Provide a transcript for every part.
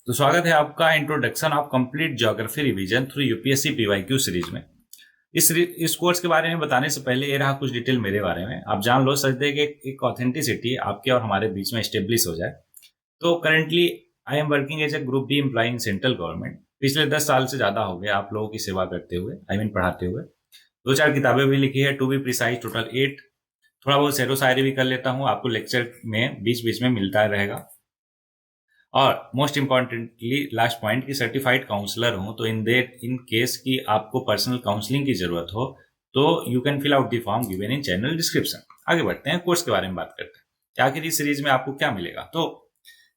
तो स्वागत है आपका introduction of complete geography revision through UPSC PYQ series में। इस कोर्स के बारे में बताने से पहले ये रहा कुछ डिटेल मेरे बारे में, आप जान लो सच दे कि एक ऑथेंटिसिटी आपके और हमारे बीच में एस्टेब्लिश हो जाए। तो currently I am working as a group B employee in central government. पिछले 10 साल से ज्यादा हो गए आप लोगों की सेवा करते हुए, आई मीन पढ़ाते हुए। 2-4 किताबें भी लिखी है, टू बी प्रिसाइज टोटल 8। थोड़ा बहुत शेरो शायरी भी कर लेता हूँ, आपको लेक्चर में बीच बीच में मिलता रहेगा। और मोस्ट इंपॉर्टेंटली लास्ट पॉइंट की सर्टिफाइड काउंसलर हूं, तो इन केस की आपको पर्सनल काउंसलिंग की जरूरत हो तो you can fill out the form given in channel description. आगे बढ़ते हैं, कोर्स के बारे में बात करते हैं कि आखिर इस सीरीज में आपको क्या मिलेगा। तो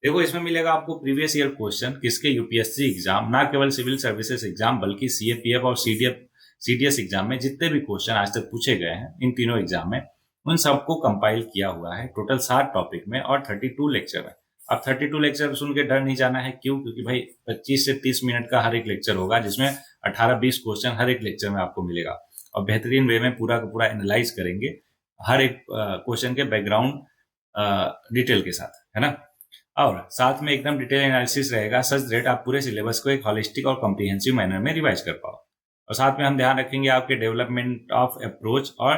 देखो, इसमें मिलेगा आपको प्रीवियस ईयर क्वेश्चन किसके यूपीएससी एग्जाम, ना केवल सिविल सर्विसेज एग्जाम बल्कि सीएपीएफ और सीडीएस एग्जाम में जितने भी क्वेश्चन आज तक पूछे गए हैं इन तीनों एग्जाम में, उन सबको कंपाइल किया हुआ है टोटल 7 टॉपिक में और 32 लेक्चर है। अब 32 लेक्चर सुन के डर नहीं जाना है, क्यों? क्योंकि भाई 25 से 30 मिनट का हर एक लेक्चर होगा, जिसमें 18-20 क्वेश्चन हर एक लेक्चर में आपको मिलेगा और बेहतरीन वे में पूरा का पूरा एनालाइज करेंगे हर एक क्वेश्चन के बैकग्राउंड डिटेल के साथ, है ना। और साथ में एकदम डिटेल एनालिसिस रहेगा सच दैट आप पूरे सिलेबस को एक हॉलिस्टिक और कॉम्प्रिहेंसिव मैनर में रिवाइज कर पाओ। और साथ में हम ध्यान रखेंगे आपके डेवलपमेंट ऑफ अप्रोच और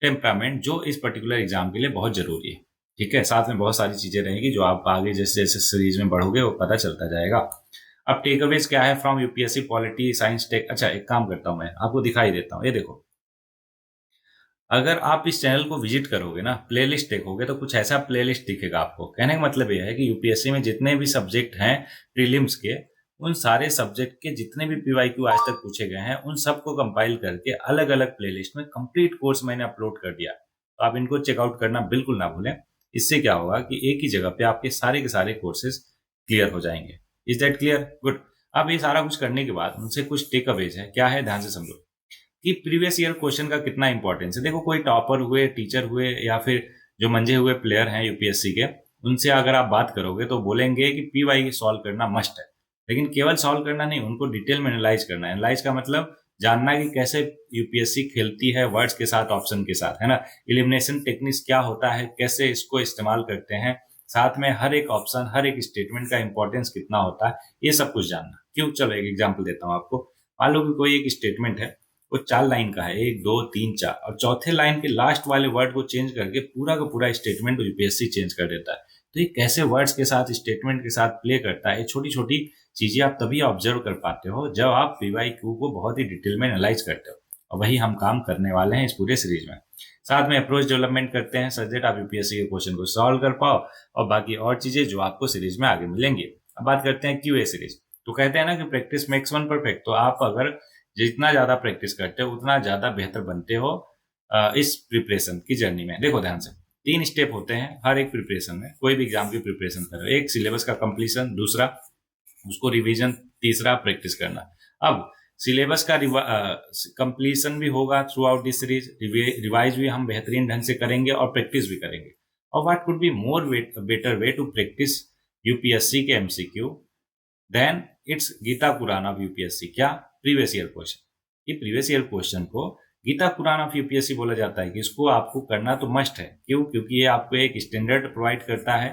टेम्परामेंट, जो इस पर्टिकुलर एग्जाम के लिए बहुत जरूरी है। ठीक है, साथ में बहुत सारी चीजें रहेंगी जो आप आगे जैसे जैसे सीरीज में बढ़ोगे वो पता चलता जाएगा। अब टेकअवेज क्या है from UPSC polity science tech. अच्छा, एक काम करता हूं, मैं आपको दिखाई देता हूं, ये देखो। अगर आप इस चैनल को विजिट करोगे ना, प्लेलिस्ट देखोगे तो कुछ ऐसा प्लेलिस्ट दिखेगा आपको। कहने का मतलब यह है कि यूपीएससी में जितने भी सब्जेक्ट हैं प्रीलिम्स के, उन सारे सब्जेक्ट के जितने भी पीवाईक्यू आज तक पूछे गए हैं उन सबको कंपाइल करके अलग अलग प्लेलिस्ट में कंप्लीट कोर्स मैंने अपलोड कर दिया। तो आप इनको चेकआउट करना बिल्कुल ना भूलें। इससे क्या होगा कि एक ही जगह पे आपके सारे के सारे कोर्सेज क्लियर हो जाएंगे। Is that clear? गुड। अब ये सारा कुछ करने के बाद उनसे कुछ टेक अवेज है, क्या है, ध्यान से समझो कि प्रीवियस ईयर क्वेश्चन का कितना इंपॉर्टेंस है। देखो, कोई टॉपर हुए, टीचर हुए या फिर जो मंजे हुए प्लेयर हैं यूपीएससी के, उनसे अगर आप बात करोगे तो बोलेंगे कि पीवाई सॉल्व करना मस्ट है। लेकिन केवल सॉल्व करना नहीं, उनको डिटेल में एनालाइज करना है। एनालाइज का मतलब जानना कि कैसे यूपीएससी खेलती है वर्ड्स के साथ, ऑप्शन के साथ, है ना। एलिमिनेशन टेक्निक्स क्या होता है, कैसे इसको इस्तेमाल करते हैं, साथ में हर एक ऑप्शन, हर एक स्टेटमेंट का इंपॉर्टेंस कितना होता है, ये सब कुछ जानना। क्यों? चलो एक एग्जाम्पल देता हूँ आपको। मान लो कि कोई एक स्टेटमेंट है, वो 4 लाइन का है, 1 2 3 4, और चौथे लाइन के लास्ट वाले वर्ड को चेंज करके पूरा का पूरा स्टेटमेंट यूपीएससी चेंज कर देता है। तो ये कैसे वर्ड्स के साथ, स्टेटमेंट के साथ प्ले करता है, छोटी छोटी चीजें आप तभी ऑब्जर्व कर पाते हो जब आप पीवाईक्यू को बहुत ही डिटेल में एनालाइज करते हो। और वही हम काम करने वाले हैं इस पूरे सीरीज में। साथ में अप्रोच डेवलपमेंट करते हैं सच दैट आप यूपीएससी के क्वेश्चन को सॉल्व कर पाओ, और बाकी और चीजें जो आपको सीरीज में आगे मिलेंगी। अब बात करते हैं क्यूए सीरीज। तो कहते हैं ना कि प्रैक्टिस मेक्स वन परफेक्ट। तो आप अगर जितना ज्यादा प्रैक्टिस करते हो उतना ज्यादा बेहतर बनते हो इस प्रिपरेशन की जर्नी में। देखो ध्यान से, 3 स्टेप होते हैं हर एक प्रिपरेशन में। कोई भी एग्जाम की प्रिपरेशन करो, एक सिलेबस का कंप्लीशन, दूसरा उसको रिवीजन, तीसरा प्रैक्टिस करना। अब सिलेबस का कंप्लीशन भी होगा through out this series, revise भी हम बेहतरीन ढंग से करेंगे और प्रैक्टिस भी करेंगे। और what could be more better way to practice UPSC के MCQ then it's Gita Puran of UPSC. क्या? Previous year question. ये प्रीवियस ईयर क्वेश्चन को गीता पुराण ऑफ यूपीएससी बोला जाता है कि इसको आपको करना तो मस्ट है। क्यों? क्योंकि ये आपको एक स्टैंडर्ड प्रोवाइड करता है,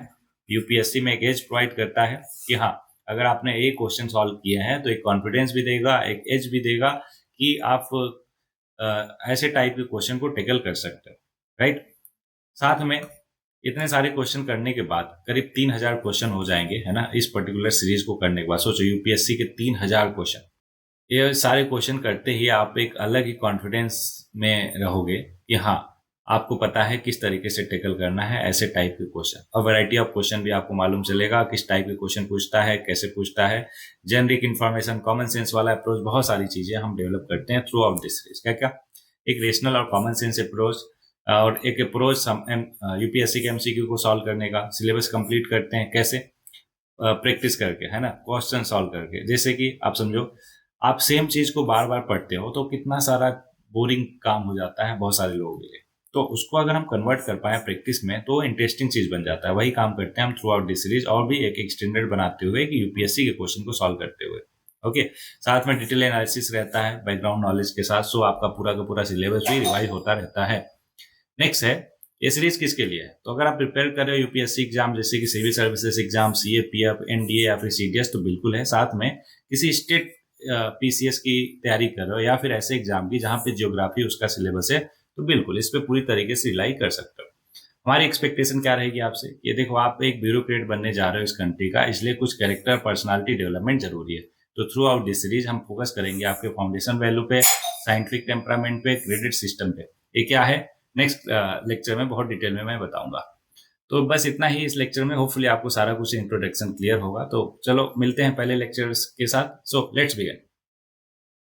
यूपीएससी में एक एज प्रोवाइड करता है कि हाँ, अगर आपने एक क्वेश्चन सॉल्व किया है तो एक कॉन्फिडेंस भी देगा, एक एज भी देगा कि आप ऐसे टाइप के क्वेश्चन को टैकल कर सकते हो, राइट। साथ में इतने सारे क्वेश्चन करने के बाद करीब 3000 क्वेश्चन हो जाएंगे, है ना, इस पर्टिकुलर सीरीज को करने के बाद। सोचो यूपीएससी के 3000 क्वेश्चन, ये सारे क्वेश्चन करते ही आप एक अलग ही कॉन्फिडेंस में रहोगे कि हाँ, आपको पता है किस तरीके से टैकल करना है ऐसे टाइप के क्वेश्चन। और वैरायटी ऑफ क्वेश्चन भी आपको मालूम चलेगा किस टाइप के क्वेश्चन पूछता है, कैसे पूछता है, जेनरिक इन्फॉर्मेशन, कॉमन सेंस वाला अप्रोच, बहुत सारी चीजें हम डेवलप करते हैं थ्रू आउट दिस सीरीज। क्या क्या? एक रेशनल और कॉमन सेंस अप्रोच, और एक अप्रोच यूपीएससी के एमसीक्यू को सॉल्व करने का। सिलेबस कंप्लीट करते हैं कैसे? प्रैक्टिस करके, है ना, क्वेश्चन सॉल्व करके। जैसे कि आप समझो, आप सेम चीज को बार बार पढ़ते हो तो कितना सारा बोरिंग काम हो जाता है बहुत सारे लोगों के लिए। तो उसको अगर हम कन्वर्ट कर पाए प्रैक्टिस में तो इंटरेस्टिंग चीज बन जाता है। वही काम करते हैं हम थ्रू आउट दिस सीरीज, और भी एक स्टैंडर्ड बनाते हुए कि यूपीएससी के क्वेश्चन को सॉल्व करते हुए। ओके, साथ में डिटेल एनालिसिस रहता है बैकग्राउंड नॉलेज के साथ, सो आपका पूरा का पूरा सिलेबस भी रिवाइज होता रहता है। नेक्स्ट है ये सीरीज किसके लिए है? तो अगर आप प्रिपेयर कर रहे हो यूपीएससी एग्जाम जैसे कि civil services exam, CAPF, NDA या फिर सीडीएस, तो बिल्कुल है। साथ में किसी स्टेट पीसीएस की तैयारी कर रहे हो या फिर ऐसे एग्जाम की जहां पे जियोग्राफी उसका सिलेबस है, तो बिल्कुल इस पे पूरी तरीके से रिलाई कर सकते हो। हमारी एक्सपेक्टेशन क्या रहेगी आपसे? ये देखो, आप एक ब्यूरोक्रेट बनने जा रहे हो इस कंट्री का, इसलिए कुछ कैरेक्टर पर्सनालिटी डेवलपमेंट जरूरी है। तो थ्रू आउट दिस सीरीज हम फोकस करेंगे आपके फाउंडेशन वैल्यू पे, साइंटिफिक टेम्परामेंट पे, क्रेडिट सिस्टम पे। ये क्या है नेक्स्ट लेक्चर में बहुत डिटेल में मैं बताऊंगा। तो बस इतना ही इस लेक्चर में। होपफुली आपको सारा कुछ इंट्रोडक्शन क्लियर होगा। तो चलो मिलते हैं पहले लेक्चर्स के साथ। So let's begin.